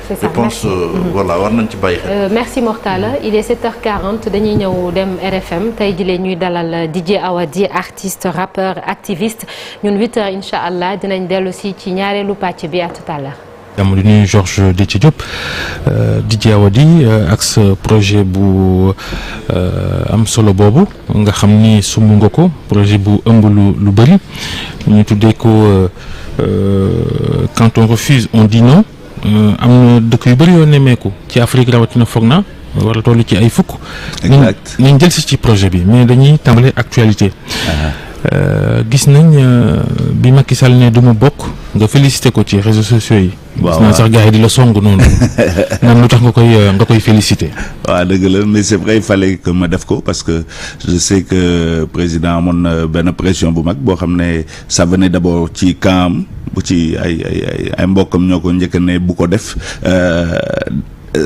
c'est ça. Je pense voilà war nañ ci bàyyi xel. Merci Mortala, il est 7h40 dañuy ñëw dem RFM tey jii ñuy dalal DJ Awadi artiste rappeur activiste ñun 8h incha allah dinañ dellu si ci ñaareelu pàcc bi à tout à l'heure. dama di nuyu Georges Déthié Diop DJ Awadi ak sa projet bu am solo boobu nga xam ni sumb nga ko projet bu ëmb lu bëri ñu tuddee ko quand on refuse on dit non am na dëkk yu bëri yoo nemmeeku ci Afrique rawatina foog na wala toll ci ay fukk. exact nañ jël si ci projet bi mais dañuy tàmbale actualité. gis nañ bi Macky Sall ne du ma bokk nga félicité ko ci réseaux sociaux yi. waaw gis naa sax gars yi di la song noonu. nan lu tax nga koy félicité. waaw dëgg la mais c'est vrai il fallait que ma def ko parce que je sais que président amoon na benn pression bu mag boo xam ne ça venait d'abord ci camp bu ci ay mbokkam ñoo ko njëkk ne bu ko def.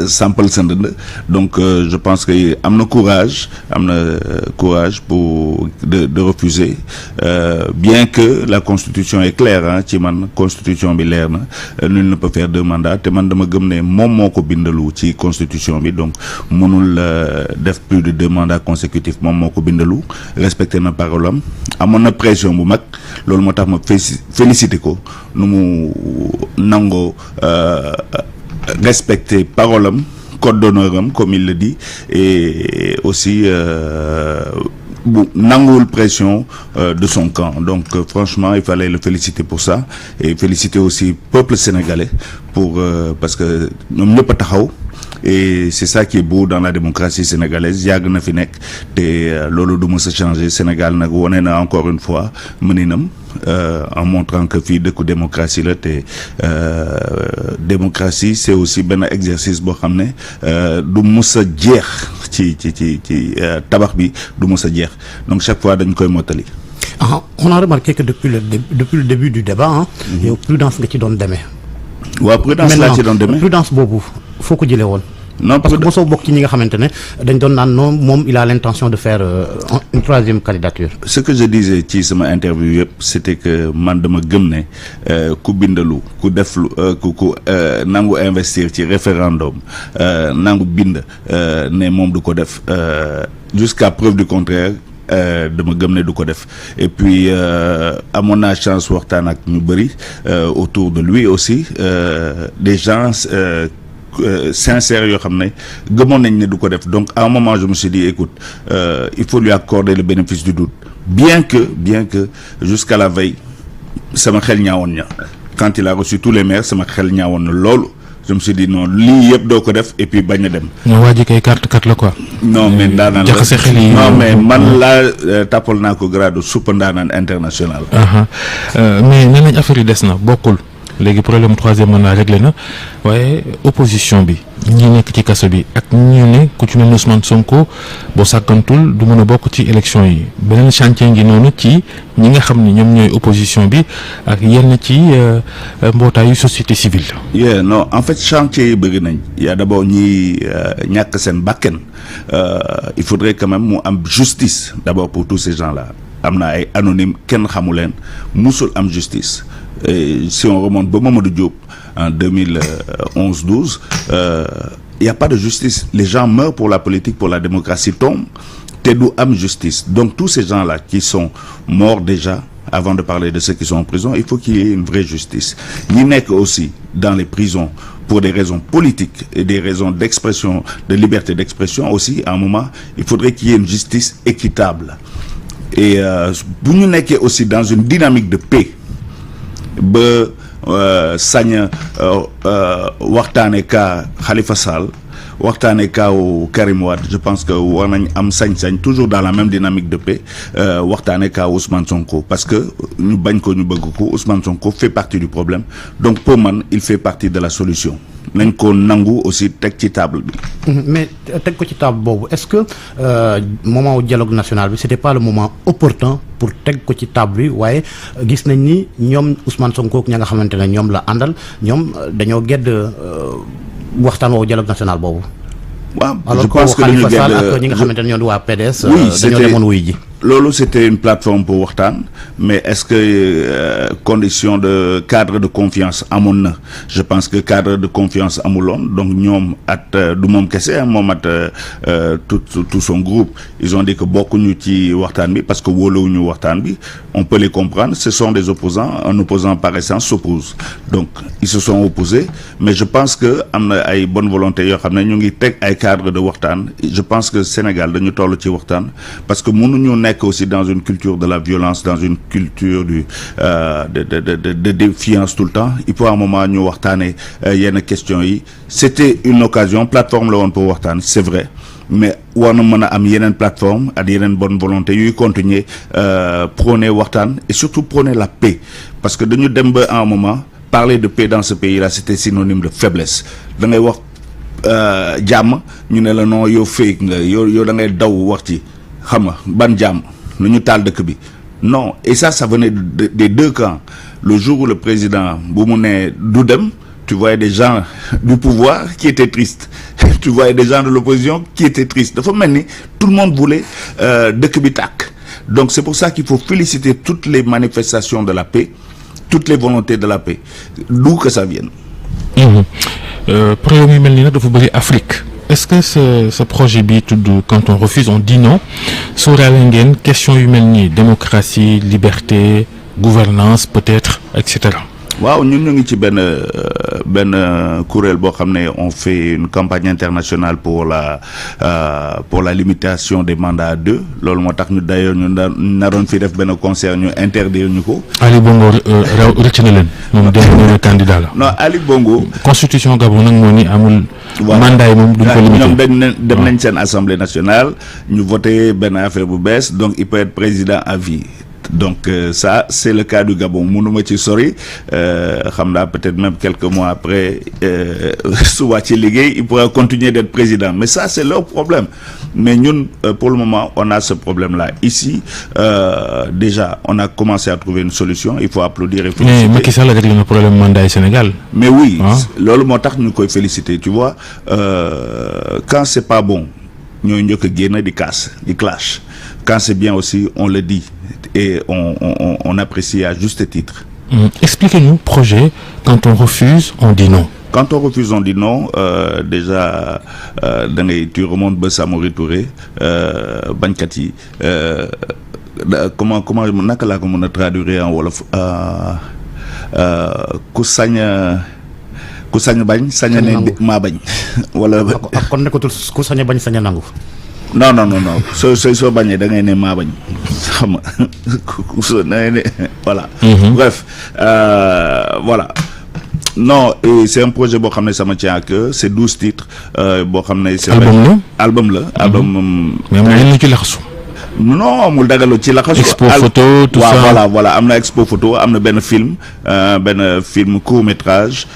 sampal sa ndënd donc je pense que am na courage pour de refuser bien que la constitution est claire ci man constitution bi leer na nul ne peut faire 2 mandats te man dama gëm ne moom moo ko bindalu ci constitution bi donc mënul def plus de 2 mandats consécutifs moom moo ko bindalu respecté na parole am amoon na pression bu mag loolu moo tax ma félicité ko nu mu nangoo respecter parole am code d'honneur am comme il le dit et aussi bu nanguwul pression de son camp donc franchement il fallait le féliciter pour ça et féliciter aussi peuple sénégalais pour parce que ñoom ñëpp a taxaw et c'est ça qui est beau dans la démocratie sénégalaise yàgg na fi nekk te loolu du mës a changer Sénégal nag wone na encore une fois mëninam en montrant que fii dëkku démocratie la te démocratie c'est aussi benn exercice boo xam ne du mës a jeex ci tabax bi du mës a jeex donc chaque fois dañ koy mottali. On a remarqué que depuis le début du débat yow prudence nga ci doon demee. waaw prudence laa ci doon demee prudence boobu foo ko jëlee woon. non parce que mosoo bokk ci ñi nga xamante ne dañ doon naan non moom il a l'intention de faire une 3e candidature. ce que je disais ci sama interview yëpp c'était que man dama gëm ne ku bindalu ku def lu ku nangu investir ci référendum nangu bind ne moom du ko def jusqu'à preuve du contraire dama gëm ne du ko def et puis amoon naa chance waxtaan ak ñu bëri autour de lui aussi des gens sincères yoo xam ne gëmoon nañ ne du ko def donc à un moment je me suis dit écoute il faut lui accorder le bénéfice du doute bien que jusqu'à la veille sama xel ñaawoon na quand il a reçu tous les maires sama xel ñaawoon na loolu je me suis dit non lii yëpp doo ko def et puis bañ a dem. non waa ji kay carte la quoi. non mais ndaanaan la jaxase xel yi non mais man laa tàppal naa ko grade super ndaanaan international. mais nee nañ affaire yi des na bokkul. léegi problème 3e mandat réglé na waaye opposition bi ñi nekk ci kaso bi ak ñi ne ku ci mel ne Ousmane Sonko boo sàkkantul du mën a bokk ci élection yi beneen chantier ngi noonu ci ñi nga xam ni ñoom ñooy opposition bi ak yenn ci mbootaayu société civile. non en fait chantier yi bëgg nañ y a d'abord ñi ñàkk seen bakken il faudrait quand même mu am justice d'abord pour tous ces gens là am na ay anonymes kenn xamu leen musul am justice. Et si on remonte ba Mamadou Diop en 2011-12 il y a pas de justice les gens meurent pour la politique pour la démocratie tombent te du am justice donc tous ces gens-là qui sont morts déjà avant de parler de ceux qui sont en prison il faut qu'il y ait une vraie justice ñi nekk aussi dans les prisons pour des raisons politiques et des raisons d'expression de liberté d'expression aussi à un moment il faudrait qu'il y ait une justice équitable et bu ñu nekkee aussi dans une dynamique de paix ba sañ waxtaane ka Khalifa Sall waxtaane kaaw Karim Wade je pense que war nañ am sañ-sañ toujours dans la même dynamique de paix waxtaane kaaw Ousmane Sonko parce que ñu bañ ko ñu bëgg ko Ousmane Sonko fait partie du problème donc pour man il fait partie de la solution nañ ko nangu aussi teg ci table bi. mais teg ko ci table boobu est-ce que moment wu dialogue national bi c'était pas le moment opportun pour teg ko ci table bi waaye gis nañ ni ñoom Ousmane Sonko ak ña nga xamante ne ñoom la àndal ñoom dañoo gedd waxtaan woowu dialogue national boobu. waaw je pense que Khalifa Sall ak ñi nga xamante ne ñoo di waa PDS. dañoo demoon wuy ji. loolu c'était une plateforme pour waxtaan mais est-ce que condition de cadre de confiance amoon na je pense que cadre de confiance amuloon donc ñoom du moom kese moom tout son groupe ils ont dit que bokkuñu ci waxtaan bi parce que wóoluwuñu waxtaan bi on peut les comprendre ce sont des opposants un opposant par essence s'oppose donc ils se sont opposés mais je pense que am na ay bonne volonté yoo xam ne ñu ngi teg ay cadre de waxtaan je pense que Sénégal dañu toll ci waxtaan parce que mënuñu nekk aussi dans une culture de la violence dans une culture de défiance tout le temps il faut à un moment ñu waxtaane yenn questions yi c'était une occasion plateforme la woon pour waxtaan c'est vrai mais war na mën a am yeneen plateforme ak yeneen bonne volonté yuy continuer prôner waxtaan et surtout prôner la paix parce que dañu dem ba à un moment parler de paix dans ce pays-là c'était synonyme de faiblesse da ngay wax jàmm ñu ne la non yow fake nga yow da ngay daw wax ci xam nga ban jàmm nu ñu taal dëkk bi non et ça venait des deux camps le jour où le président bu mu ne du dem tu voyais des gens du pouvoir qui étaient tristes tu voyais des gens de l'opposition qui étaient tristes dafa mel ni tout le monde voulait dëkk bi tàkk donc c'est pour ça qu'il faut féliciter toutes les manifestations de la paix toutes les volontés de la paix d'où que ça vienne. problème yu mel nii nag dafa bëri Afrique est-ce que ce projet bi tudd quand on refuse on dit non sóoraale ngeen question yu mel nii démocratie liberté gouvernance peut-être et cetera. waaw ñun ñu ngi ci benn kuréel boo xam ne on fait une campagne internationale pour la limitation des mandats à deux loolu moo tax ñu d'ailleurs ñu naroon fi def benn concert ñu interdire ñu ko. Ali Bongo rëcc na leen. moom dem na candidat la. non Ali Bongo. constitution Gabon nag moo ni amul. mandat yi moom duñ ko limité. ñoom dem nañ seen assemblée nationale ñu voté benn affaire bu bees donc il peut être président à vie. donc ça c'est le cas du Gabon mënuma ci sori xam naa peut-être même quelques mois après su wàccee liggéey il pourra continuer d'être président mais ça c'est leur problème mais ñun pour le moment on a ce problème-là ici déjà on a commencé à trouver une solution il faut applaudir et féliciter. mais Macky Sall a réglé le problème mandat Sénégal. mais oui loolu moo tax ñu koy féliciter tu vois quand c'est pas bon ñooy njëkk a génn di casse di clash quand c'est bien aussi on le dit et on apprécie à juste titre. Expliquez-nous projet quand on refuse on dit non. Quand on refuse on dit non déjà da ngay tu remontes ba Samori Touré bañkat yi comment naka laa ko mën a traduire en wolof ku sañ bañ sañ ne maa bañ wala. kon nekkatul ku sañ bañ sañ nangu. non soo bañee da ngay ne maa bañ xam nga da ngay ne voilà. Bref voilà non et c'est un projet boo xam ne ça me tient à cœur c'est 12 titres boo xam ne. c'est album la. mais am na ci laxasu. non amul dagaloo ci la. expo photo tout ça voilà am na expo photo am na benn film court métrage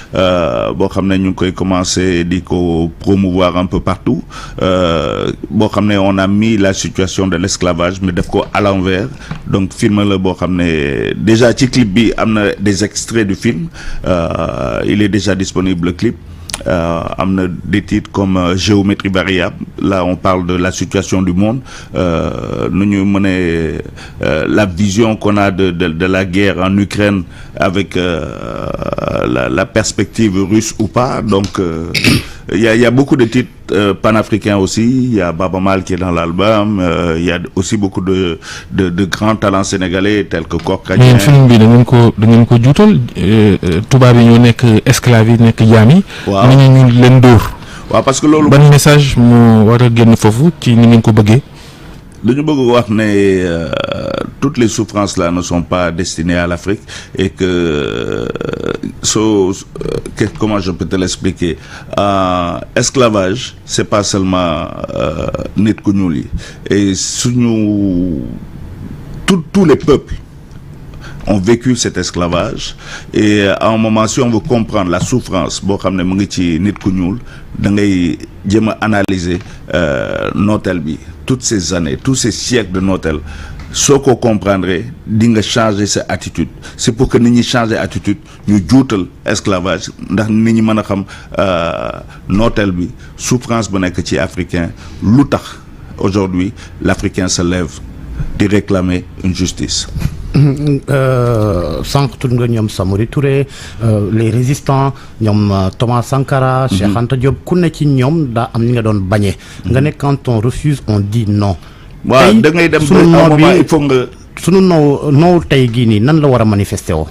boo xam ne ñu ngi koy commencer di ko promouvoir un peu partout boo xam ne on a mis la situation de l'esclavage mais def ko à l'envers donc film la boo xam ne déjà ci clip bi am na des extraits du film il est déjà disponible le clip. am na des titres comme géométrie variable là on parle de la situation du monde nu ñu mënee la vision qu'on a de la guerre en Ukraine avec la perspective russe ou pas donc il y a beaucoup de titres panafricains aussi il y a Baba Mal qui est dans l'album il y a aussi beaucoup de grands talents sénégalais tels que Korka Dieng. mais film bi da ngeen ko juutal tubaab yi ñoo nekk esclaves yi nekk jaam yi. waaw nit ñi ñu leen dóor. waaw parce que loolu. ban message moo war a génn foofu ci ni ngeen ko bëggee. dañu bëgg wax ne toutes les souffrances là ne sont pas destinées à l'Afrique et que comment je peux te l'expliquer esclavage c'est pas seulement nit ku ñuul yi et suñu tous les peuples ont vécu cet esclavage et à un moment si on veut comprendre la souffrance boo xam ne mu ngi ci nit ku ñuul da ngay jéem a analyser nooteel bi toutes ces années tous ces siècles de nooteel soo ko comprendre di nga changer sa attitude c'est pour que nit ñi changer attitude ñu juutal esclavage ndax nit ñi mën a xam nooteel bi souffrance bu nekk ci africain lu tax aujourd'hui l'Africain se lève di réclamer une justice. sànq tudd nga ñoom Samori Touré les résistants ñoom Thomas Sankara. Cheikh Anta Diop ku ne ci ñoom daa am ni nga doon bañee. nga ne quand on refuse on dit non. waaw da ngay dem ba un moment il faut nga. sunu noow tey gii nii nan la war a manifester woo.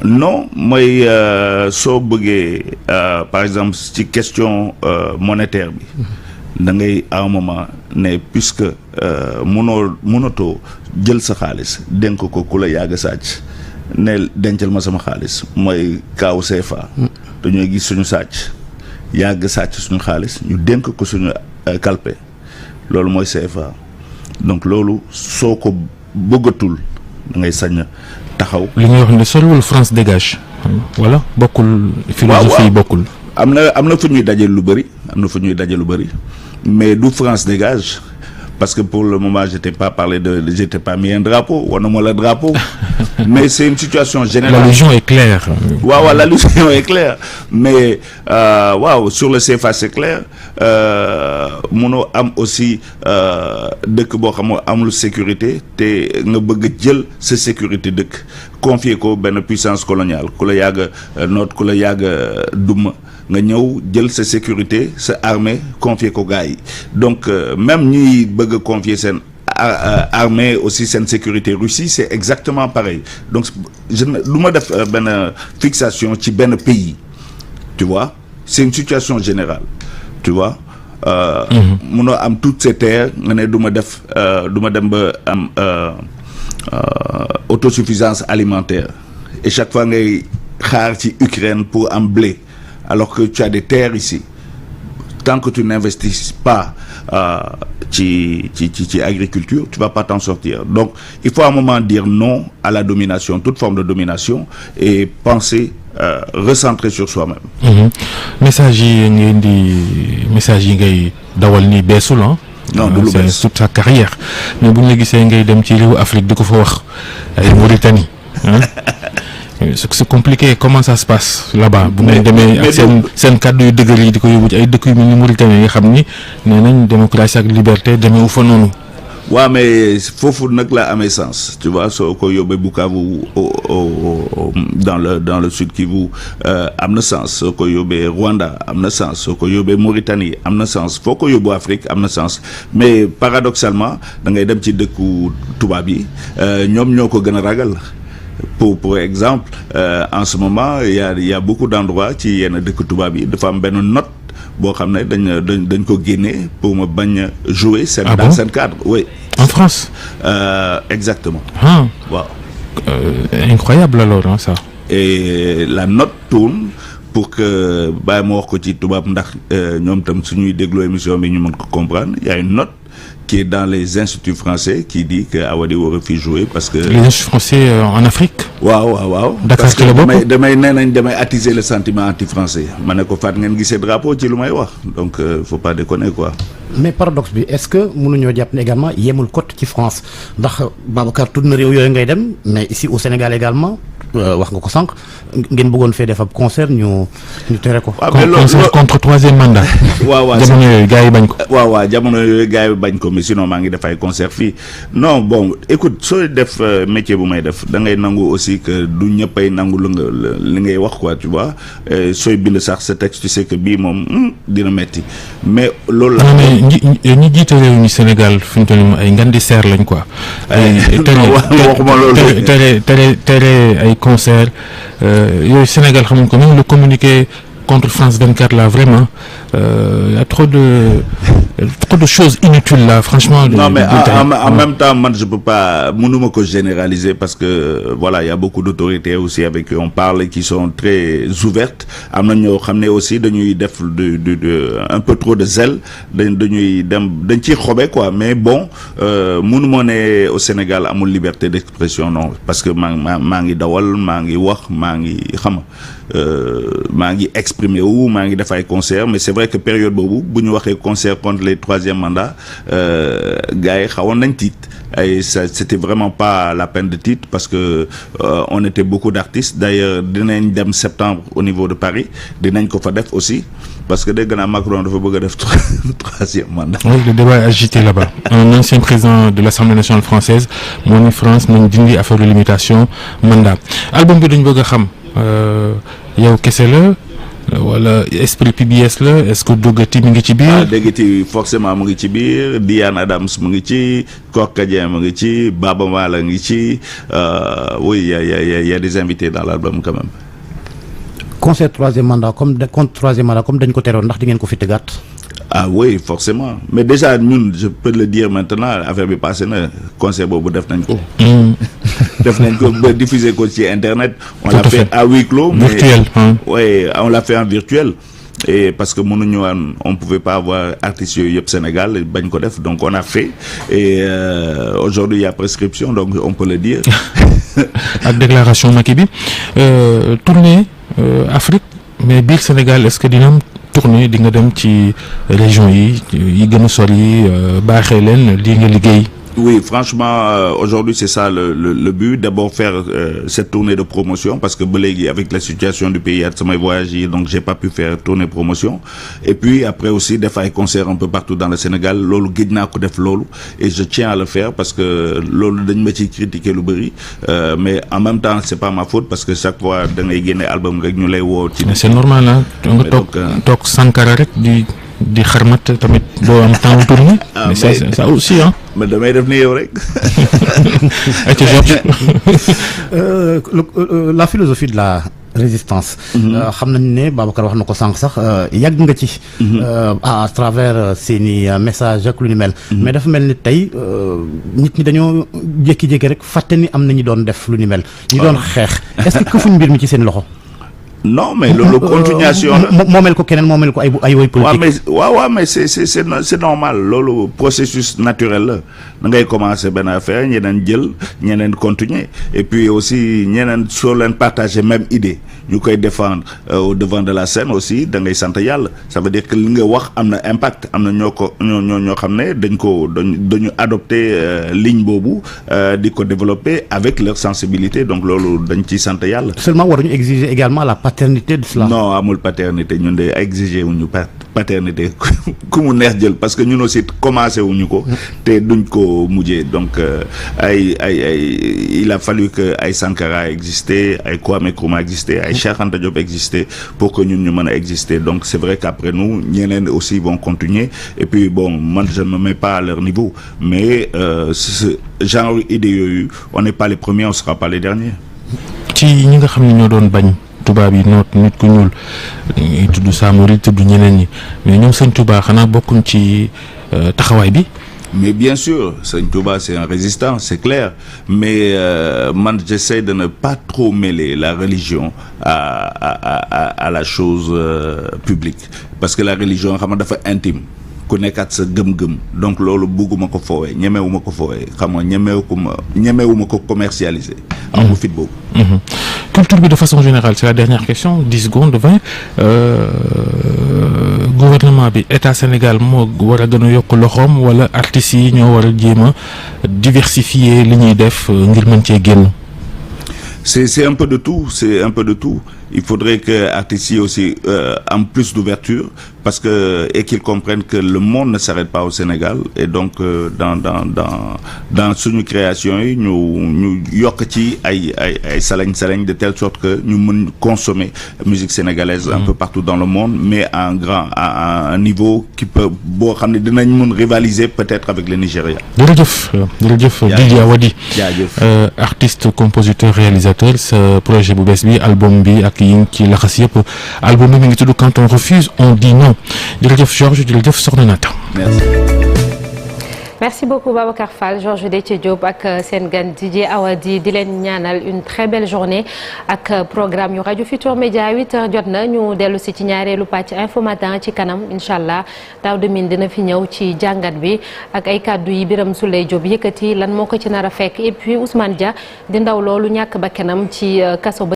non mooy soo bëggee par exemple ci question monétaire bi da ngay à un moment ne puisque mënatoo jël sa xaalis dénk ko ku la yàgg sàcc ne dencal ma sama xaalis mooy kaaw CFA. dañooy gis suñu sàcc yàgg sàcc suñu xaalis ñu dénk ko suñu kalpe loolu mooy CFA donc loolu soo ko bëggatul da ngay sañ taxaw. li ñuy wax ne soriwul France dégage wala bokkul. philosophie bokkul. am na fu ñuy daje lu bëri mais du France dégage parce que pour le moment j'étais pas mis un drapeau wanuma la drapeau mais c'est une situation générale. L'allusion est claire. waaw l'allusion est claire mais sur le CFA c'est clair mënoo am aussi dëkk boo xam ne amul sécurité te nga bëgg jël sa sécurité dëkk confier ko benn puissance coloniale ku la yàgg noot ku la yàgg duma nga ñëw jël sa sécurité sa armée confier ko gars yi donc même ñuy bëgg a confier seen armée aussi seen sécurité Russie c'est exactement pareil donc du ma def benn fixation ci benn pays tu vois c'est une situation générale tu vois munoo am toutes ces terres nga ne du ma dem ba am autosuffisance alimentaire et chaque fois ngay xaar ci Ukraine pour am blé alors que tu as des terres ici tant que tu n'investis pas ci agriculture tu vas pas t'en sortir donc il faut à un moment dire non à la domination toute forme de domination et penser recentrer sur soi-même. message yi ngay dawal nii beesul ah. non du lu bees c'est toute sa carrière mais bu ñu la gisee ngay dem ci réewu Afrique di ko fa wax ay Mauritanie c'est compliqué comment ça se passe là-bas. bu ngeen demee ak seen kàddu yu dëgër yi di ko yóbbu ci ay dëkk yu mel ni Mauritanie nga xam ni nee nañ démocratie ak liberté demeewu fa noonu. waaw mais foofu nag la amee sens tu vois soo ko yóbbee Bukavu dans le sud Kivu am na sens soo ko yóbbee Rwanda am na sens soo ko yóbbee Mauritanie am na sens foo ko yóbbu Afrique am na sens mais paradoxalement da ngay dem ci dëkku tubaab yi ñoom ñoo ko gën a ragal. Pour exemple en ce moment il y a beaucoup d'endroits ci yenn dëkk tubaab yi dafa am benn note boo xam ne dañ ko génne pour ma bañ a jouer dans seen cadre oui. En France. Exactement. waaw. Incroyable alors hein, ça. Et la note tourne pour que bàyyi ma wax ko ci tubaab ndax ñoom tam suñuy déglu émission bi ñu mën ko comprendre il y a une note qui est dans les instituts français qui dit que Awadi aurait pu jouer parce que. Les instituts français en Afrique. waaw. Dakar parce que damay attiser le sentiment anti-français ma ne ko faat ngeen gisee drapeau ci lu may wax donc faut pas déconner quoi. mais paradoxe bi est-ce que mënuñoo jàpp ne également yemul côté ci France ndax Babacar tudd na réew yooyu ngay dem mais ici au Sénégal également wax nga ko sànq ngeen bëggoon fee def ab concert ñu tere ko. concert contre troisième mandat. waaw jamono yooyu gars yi bañ ko. waaw jamono yooyu gars yi bañ ko mais sinon maa ngi def ay concert fii non bon écoute sooy def métier bu may def da ngay nangu aussi que du ñëppay nangu li ngay wax quoi tu vois sooy bind sax sa texte tu sais que bii moom dina metti mais loolu la. ñi jiite réew mi Sénégal fi mu toll nii ay ngandi seer lañ quoi. waxuma loolu tere ay concert yooyu Sénégal xamuñ ko même le communiqué contre France 24 là vraiment y a trop de choses inutiles là franchement. Non mais en même temps man je peux pas mënuma ko généraliser parce que voilà il y a beaucoup d'autorités aussi avec qui on parle qui sont très ouvertes am na ñoo xam ne aussi dañuy def un peu trop de zèle dañ ciy xobe quoi mais bon mënuma ne au Sénégal amul liberté d'expression non parce que maa ngi dawal maa ngi wax maa ngi xam maa ngi exprimer wu maa ngi def ay concert mais c'est vrai que période boobu bu ñu waxee concert contre les troisième mandats gars yi xawoon nañ tiit et ça c'était vraiment pas la peine de titre parce que on était beaucoup d'artistes d'ailleurs dinañ dem septembre au niveau de Paris dinañ ko fa def aussi parce que dégg naa Macron dafa bëgg a def troisième mandat. Oui, le débat est agité là-bas. Un ancien président de l'Assemblée nationale française moo ni France nañ dindi affaire de limitation mandat album bi dañ bëgg a xam yow kese la wala esprit PBS la est-ce que Doggati mi ngi ci biir. ah Doggati forcément mu ngi ci biir Diane Adams mu ngi ci Korka Dieng mu ngi ci Baba Mala ngi ci oui il y a des invités dans l'album quand même. concert troisième mandat comme dañ ko teroon ndax di ngeen ko fi tëggaat. ah oui forcément mais déjà ñun je peux le dire maintenant affaire bi passé na concert boobu def nañ ko. def nañ ko ba diffuser ko ci internet. on l'a fait à huis clos. virtuel oui on l'a fait en virtuel. et parce que mënuñu woon on pouvait pas avoir artistes yooyu yëpp Sénégal bañ ko def donc on a fait et aujourd'hui il y a prescription donc on peut le dire. ak déclaration Macky bi tournée Afrique mais biir Sénégal est-ce que dina am tournée di nga dem ci région yi gën a sori baaxee leen lii nga liggéey. Oui, franchement, aujourd'hui, c'est ça le but. D'abord, faire cette tournée de promotion parce que avec la situation du pays, ça m'a voyagé, donc j'ai pas pu faire tournée promotion. Et puis, après aussi, des fois, concerts un peu partout dans le Sénégal. Lolo, guidna ko def lolo. Et je tiens à le faire parce que lolo, dañ ma ci critiquer lu bari. Mais en même temps, c'est pas ma faute parce que chaque fois, da ngay génne album rek ñu lay woo ci. Mais c'est normal, hein. Nga toog Sankara rek di xarmat tamit doo am temps tourner. Mais ça aussi hein. mais damay def ni yow rek. La philosophie de la résistance. xam nañu ne Babacar wax na ko sànq sax yàgg nga ci. à travers seeni message ak lu ni mel. mais dafa mel ni tey nit ñi dañoo jékki-jékki rek fàtte ni am na ñu doon def lu ni mel. ñu doon xeex est-ce que këfuñ mbir mi ci seen loxo. non mais loolu continuation la. moomeel ko keneen moomeel ko ay woy politique. waaw mais c'est normal loolu processus naturel la da ngay commencer benn affaire ñeneen jël ñeneen continuer et puis aussi ñeneen soo leen partager même idée ñu koy défendre au devant de la scène aussi da ngay sant yàlla ça veut dire que li nga wax am na impact am na ñoo xam ne dañu adopter ligne boobu di ko développer avec leur sensibilité donc loolu dañ ciy sant yàlla. seulement waruñu exiger également la paternité de cela. non amul paternité ñun de exiger wuñu paternité ku mu neex jël parce que ñun aussi commencé wuñu ko te duñ ko mujjee donc il a fallu que ay Sankara existé ay Kwame Nkrumah existé ay Cheikh Anta Diop existé pour que ñun ñu mën a exister donc c'est vrai qu'après nous ñeneen aussi vont continuer et puis bon man je ne me mets pas à leur niveau mais ce genre idée yooyu on n'est pas les premiers on sera pas les derniers. ci ñi nga xam ne ñoo doon bañ. tubaab yi noot nit ku ñuul ñuy tudd Samori tudd ñeneen ñi mais ñoom Sëñ Touba xanaa bokkuñ ci taxawaay bi. mais bien sûr Sëñ Touba c'est un résistant c'est clair mais man j'essaie de ne pas trop mêler la religion à la chose publique parce que la religion xam nga dafa intime ku nekkaat sa gëm-gëm donc loolu bugguma ko foowee ñemewuma ko foowee xam nga ñemewuma ko commercialiser. amu fit boobu. culture bi de façon générale c'est la dernière question 10 secondes 20 gouvernement bi état Sénégal moo war a gën a yokk loxoom wala artistes yi ñoo war a jéem a diversifier li ñuy def ngir mën cee génn. C'est un peu de tout, il faudrait que artistes yi aussi aient plus d'ouverture parce que et qu'ils comprennent que le monde ne s'arrête pas au Sénégal et donc dans suñu création yi ñu yokk ci ay salañ de telle sorte que ñu mën consommer musique sénégalaise un peu partout dans le monde mais à un niveau qui peut boo xam ne dinañ mën rivaliser peut-être avec le Nigeria. jërëjëf Didier Awadi artiste compositeur réalisateur sa projet bu bees bi album bi ak yi ci laxas yëpp album bi mi ngi tudd Quand on refuse on dit non jërëjëf Georges jërëjëf Soxna Nata. Merci beaucoup Babacar Fall Georges Déthié Diop ak seen gan Didier Awadi di leen ñaanal une très belle journée ak programme yu rajo Futur Média 8h jot na ñu dellu si ci ñaareelu pàcc Infos Matin ci kanam incha allah daaw de mine dina fi ñëw ci jàngat bi ak ay kàddu yi Birame Souleye Diop yëkkati lan moo ko ci nar a fekk et puis Ousmane Dia di ndaw loolu ñàkk bakkanam ci kaso ba